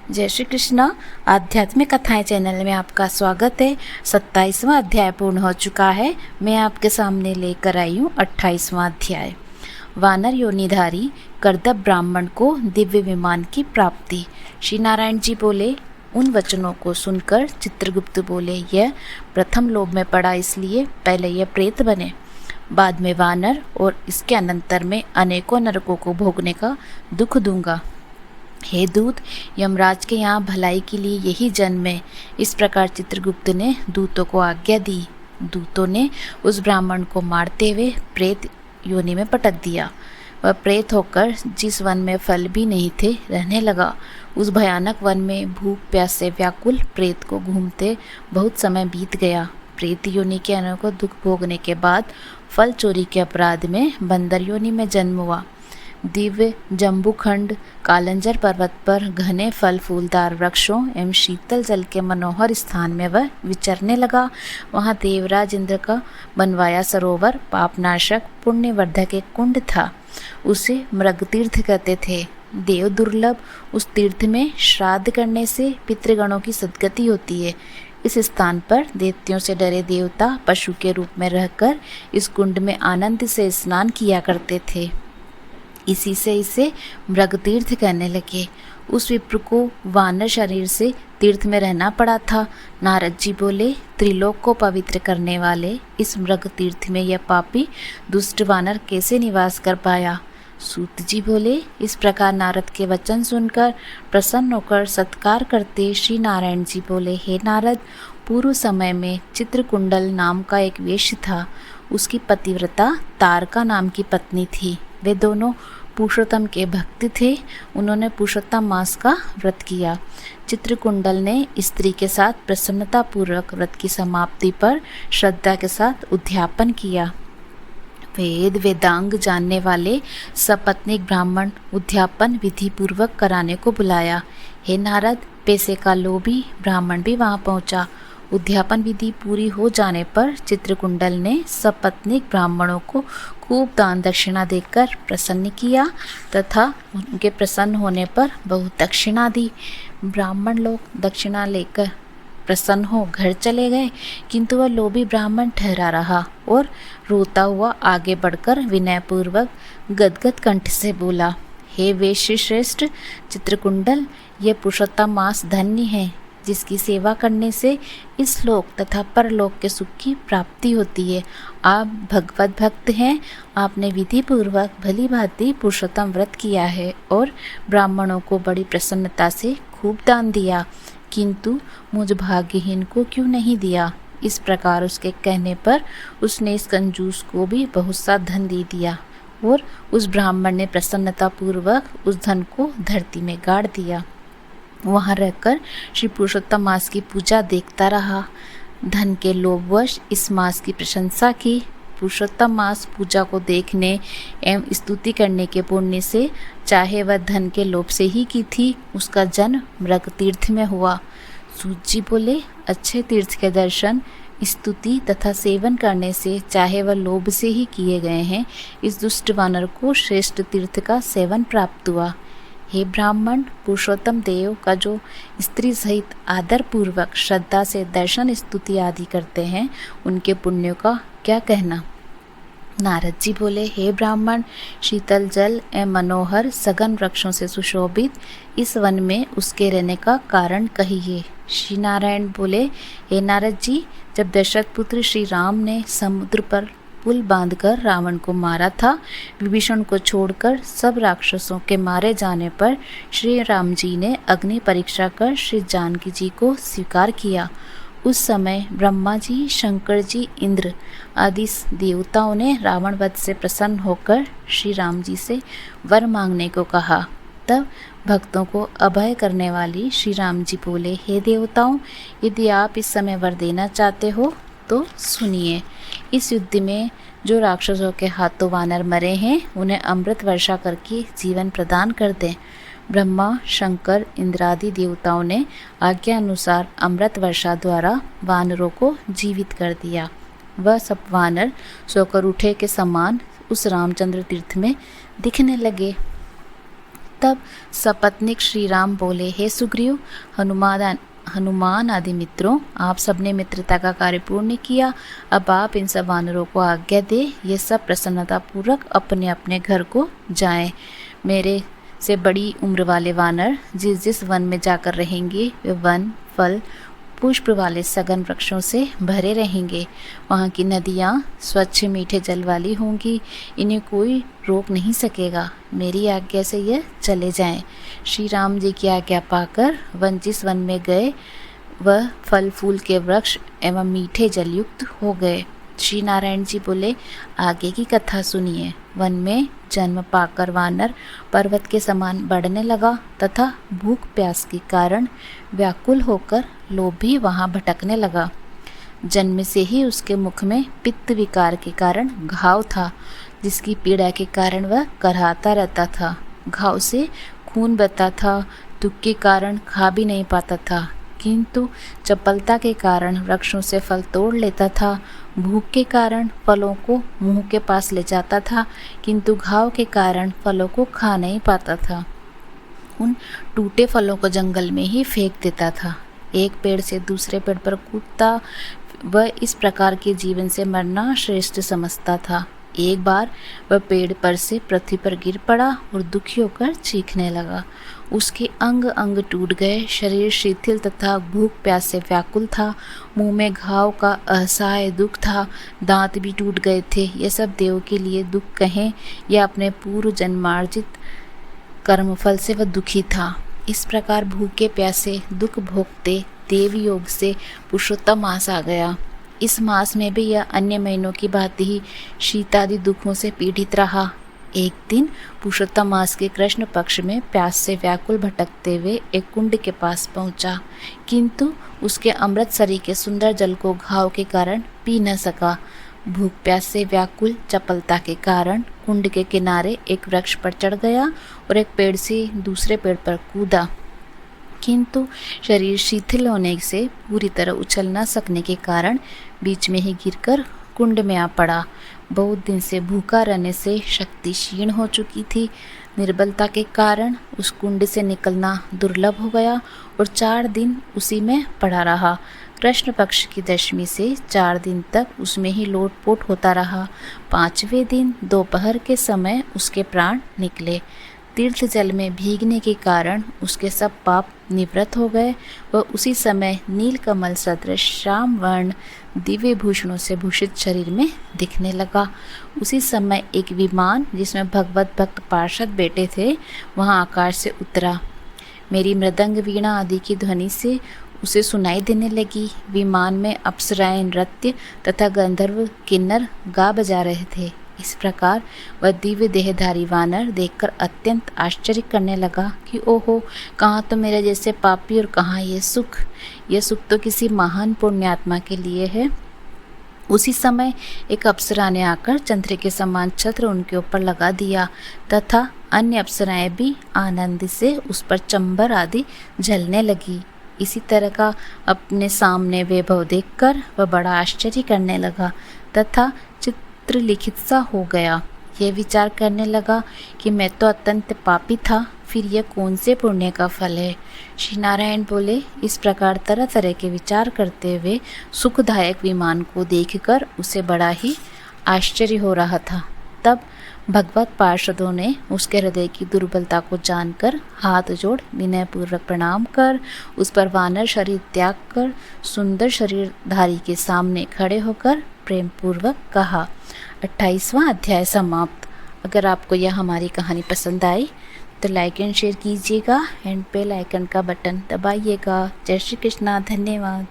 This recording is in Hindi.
जय श्री कृष्णा। आध्यात्मिक कथाएं चैनल में आपका स्वागत है। 27वां अध्याय पूर्ण हो चुका है। मैं आपके सामने लेकर आई हूँ 28वां अध्याय। वानर योनिधारी करदब ब्राह्मण को दिव्य विमान की प्राप्ति। श्री नारायण जी बोले। उन वचनों को सुनकर चित्रगुप्त बोले, यह प्रथम लोभ में पड़ा, इसलिए पहले यह प्रेत बने, बाद में वानर, और इसके अनंतर में अनेकों नरकों को भोगने का दुख दूंगा। हे दूत, यमराज के यहाँ भलाई के लिए यही जन्म है। इस प्रकार चित्रगुप्त ने दूतों को आज्ञा दी। दूतों ने उस ब्राह्मण को मारते हुए प्रेत योनि में पटक दिया। वह प्रेत होकर जिस वन में फल भी नहीं थे रहने लगा। उस भयानक वन में भूख प्यास से व्याकुल प्रेत को घूमते बहुत समय बीत गया। प्रेत योनि के अनेकों दुख भोगने के बाद फल चोरी के अपराध में बंदर योनि में जन्म हुआ। दिव्य जम्बूखंड कालंजर पर्वत पर घने फल फूलदार वृक्षों एवं शीतल जल के मनोहर स्थान में वह विचरने लगा। वहाँ देवराज इंद्र का बनवाया सरोवर पापनाशक पुण्यवर्धक एक कुंड था। उसे मृग तीर्थ कहते थे। देव दुर्लभ उस तीर्थ में श्राद्ध करने से पितृगणों की सद्गति होती है। इस स्थान पर देवतियों से डरे देवता पशु के रूप में रहकर इस कुंड में आनंद से स्नान किया करते थे। इसी से इसे मृग तीर्थ कहने लगे। उस विप्र को वानर शरीर से तीर्थ में रहना पड़ा था। नारद जी बोले, त्रिलोक को पवित्र करने वाले इस मृग तीर्थ में यह पापी दुष्ट वानर कैसे निवास कर पाया। सूत जी बोले। इस प्रकार नारद के वचन सुनकर प्रसन्न होकर सत्कार करते श्री नारायण जी बोले, हे नारद, पूर्व समय में चित्रकुंडल नाम का एक वेश्य था। उसकी पतिव्रता तारका नाम की पत्नी थी। वे दोनों पुरुषोत्तम के भक्त थे। उन्होंने पुरुषोत्तम मास का व्रत किया। चित्रकुंडल ने स्त्री के साथ प्रसन्नता पूर्वक व्रत की समाप्ति पर श्रद्धा के साथ उद्यापन किया। वेद वेदांग जानने वाले सपत्नीक ब्राह्मण उद्यापन विधि पूर्वक कराने को बुलाया। हे नारद, पैसे का लोभी ब्राह्मण भी वहां पहुंचा। उद्यापन विधि पूरी हो जाने पर चित्रकुंडल ने सपत्नीक ब्राह्मणों को खूब दान दक्षिणा देकर प्रसन्न किया तथा उनके प्रसन्न होने पर बहुत दक्षिणा दी। ब्राह्मण लोग दक्षिणा लेकर प्रसन्न हो घर चले गए, किंतु वह लोभी ब्राह्मण ठहरा रहा और रोता हुआ आगे बढ़कर विनयपूर्वक गदगद कंठ से बोला, हे वेश्य श्रेष्ठ चित्रकुंडल, ये पुरुषोत्तम मास धन्य है, जिसकी सेवा करने से इस लोक तथा परलोक के सुख की प्राप्ति होती है। आप भगवत भक्त हैं। आपने विधि पूर्वक भली भांति पुरुषोत्तम व्रत किया है और ब्राह्मणों को बड़ी प्रसन्नता से खूब दान दिया, किंतु मुझ भाग्यहीन को क्यों नहीं दिया। इस प्रकार उसके कहने पर उसने इस कंजूस को भी बहुत सा धन दे दिया और उस ब्राह्मण ने प्रसन्नता पूर्वक उस धन को धरती में गाड़ दिया। वहाँ रहकर श्री पुरुषोत्तम मास की पूजा देखता रहा। धन के लोभवश इस मास की प्रशंसा की। पुरुषोत्तम मास पूजा को देखने एवं स्तुति करने के पुण्य से, चाहे वह धन के लोभ से ही की थी, उसका जन्म मृग तीर्थ में हुआ। सूत जी बोले, अच्छे तीर्थ के दर्शन स्तुति तथा सेवन करने से, चाहे वह लोभ से ही किए गए हैं, इस दुष्ट वानर को श्रेष्ठ तीर्थ का सेवन प्राप्त हुआ। हे ब्राह्मण, पुरुषोत्तम देव का जो स्त्री सहित आदर पूर्वक श्रद्धा से दर्शन स्तुति आदि करते हैं, उनके पुण्यों का क्या कहना। नारद जी बोले, हे ब्राह्मण, शीतल जल एवं मनोहर सघन वृक्षों से सुशोभित इस वन में उसके रहने का कारण कहिए। श्री नारायण बोले, हे नारद जी, जब दशरथ पुत्र श्री राम ने समुद्र पर पुल बांधकर रावण को मारा था, विभीषण को छोड़कर सब राक्षसों के मारे जाने पर श्री राम जी ने अग्नि परीक्षा कर श्री जानकी जी को स्वीकार किया। उस समय ब्रह्मा जी, शंकर जी, इंद्र आदि देवताओं ने रावण वध से प्रसन्न होकर श्री राम जी से वर मांगने को कहा। तब भक्तों को अभय करने वाली श्री राम जी बोले, हे देवताओं, यदि आप इस समय वर देना चाहते हो तो सुनिए। इस युद्ध में जो राक्षसों के हाथों वानर मरे हैं, उन्हें अमृत वर्षा करके जीवन प्रदान कर दें। ब्रह्मा, शंकर, इंद्रादि देवताओं ने आज्ञा अनुसार अमृत वर्षा द्वारा वानरों को जीवित कर दिया। वह सब वानर सोकर उठे के समान उस रामचंद्र तीर्थ में दिखने लगे। तब सपत्नीक श्री राम बोले, हे सुग्रीव, हनुमान आदि मित्रों, आप सबने मित्रता का कार्य पूर्ण किया। अब आप इन सब वानरों को आज्ञा दे, ये सब प्रसन्नता पूर्वक अपने अपने घर को जाएं। मेरे से बड़ी उम्र वाले वानर जिस जिस वन में जाकर रहेंगे वे वन, फल, पुष्प वाले सघन वृक्षों से भरे रहेंगे। वहाँ की नदियाँ स्वच्छ मीठे जल वाली होंगी, इन्हें कोई रोक नहीं सकेगा। मेरी आज्ञा से यह चले जाएं। श्री राम जी की आज्ञा पाकर जिस वन में गए वह फल फूल के वृक्ष एवं मीठे जलयुक्त हो गए। श्री नारायण जी बोले, आगे की कथा सुनिए। वन में जन्म पाकर वानर पर्वत के समान बढ़ने लगा तथा भूख प्यास के कारण व्याकुल होकर लोभी वहाँ भटकने लगा। जन्म से ही उसके मुख में पित्त विकार के कारण घाव था, जिसकी पीड़ा के कारण वह कराहता रहता था। घाव से खून बहता था, दुख के कारण खा भी नहीं पाता था, किंतु चपलता के कारण वृक्षों से फल तोड़ लेता था। भूख के कारण फलों को मुंह के पास ले जाता था, किंतु घाव के कारण फलों को खा नहीं पाता था। उन टूटे फलों को जंगल में ही फेंक देता था। एक पेड़ से दूसरे पेड़ पर कूदता, वह इस प्रकार के जीवन से मरना श्रेष्ठ समझता था। एक बार वह पेड़ पर से पृथ्वी पर गिर पड़ा और दुखी होकर चीखने लगा। उसके अंग अंग टूट गए, शरीर शिथिल तथा भूख प्यास से व्याकुल था। मुंह में घाव का असहाय दुख था, दांत भी टूट गए थे। ये सब देव के लिए दुख कहें या अपने पूर्व जन्मार्जित कर्मफल से वह दुखी था। इस प्रकार भूखे प्यासे दुख भोगते देव योग से पुरुषोत्तम मास आ गया। इस मास में भी यह अन्य महीनों की भांति ही शीतादि दुखों से पीड़ित रहा। एक दिन पुरुषोत्तम मास के कृष्ण पक्ष में प्यास से व्याकुल भटकते हुए एक कुंड के पास पहुंचा, किंतु उसके अमृत सरी के सुंदर जल को घाव के कारण पी न सका। भूख प्यास से व्याकुल चपलता के कारण कुंड के किनारे एक वृक्ष पर चढ़ गया और एक पेड़ से दूसरे पेड़ पर कूदा, किंतु शरीर शिथिल होने से पूरी तरह उछल न सकने के कारण बीच में ही गिरकर कुंड में आ पड़ा। बहुत दिन से भूखा रहने से शक्ति क्षीण हो चुकी थी। निर्बलता के कारण उस कुंड से निकलना दुर्लभ हो गया और 4 दिन उसी में पड़ा रहा। कृष्ण पक्ष की दशमी से 4 दिन तक उसमें ही लोटपोट होता रहा। 5वें दिन दोपहर के समय उसके प्राण निकले। तीर्थ जल में भीगने के कारण उसके सब पाप निवृत्त हो गए। वह उसी समय नील कमल सदृश श्याम वर्ण दिव्य भूषणों से भूषित शरीर में दिखने लगा। उसी समय एक विमान जिसमें भगवत भक्त पार्षद बैठे थे वहां आकाश से उतरा। मेरी मृदंग वीणा आदि की ध्वनि से उसे सुनाई देने लगी। विमान में अप्सराएं नृत्य तथा गंधर्व किन्नर गा बजा रहे थे। इस प्रकार वह दिव्य देहधारी वानर देखकर अत्यंत आश्चर्य करने लगा कि ओहो, कहाँ तो मेरे जैसे पापी और कहाँ ये सुख। यह सुख तो किसी महान पुण्यात्मा के लिए है। उसी समय एक अप्सरा ने आकर चंद्र के समान छत्र उनके ऊपर लगा दिया तथा अन्य अप्सराएं भी आनंद से उस पर चंबर आदि झलने लगी। इसी तरह का अपने सामने वैभव देखकर वह बड़ा आश्चर्य करने लगा तथा चित्र लिखित सा हो गया। यह विचार करने लगा कि मैं तो अत्यंत पापी था, फिर यह कौन से पुण्य का फल है। श्री नारायण बोले, इस प्रकार तरह तरह के विचार करते हुए सुखदायक विमान को देखकर उसे बड़ा ही आश्चर्य हो रहा था। तब भगवत पार्षदों ने उसके हृदय की दुर्बलता को जानकर हाथ जोड़ विनयपूर्वक प्रणाम कर उस पर वानर शरीर त्याग कर सुंदर शरीरधारी के सामने खड़े होकर प्रेम पूर्वक कहा। 28वां अध्याय समाप्त। अगर आपको यह हमारी कहानी पसंद आई तो लाइक एंड शेयर कीजिएगा एंड बेल आइकन का बटन दबाइएगा। जय श्री कृष्णा। धन्यवाद।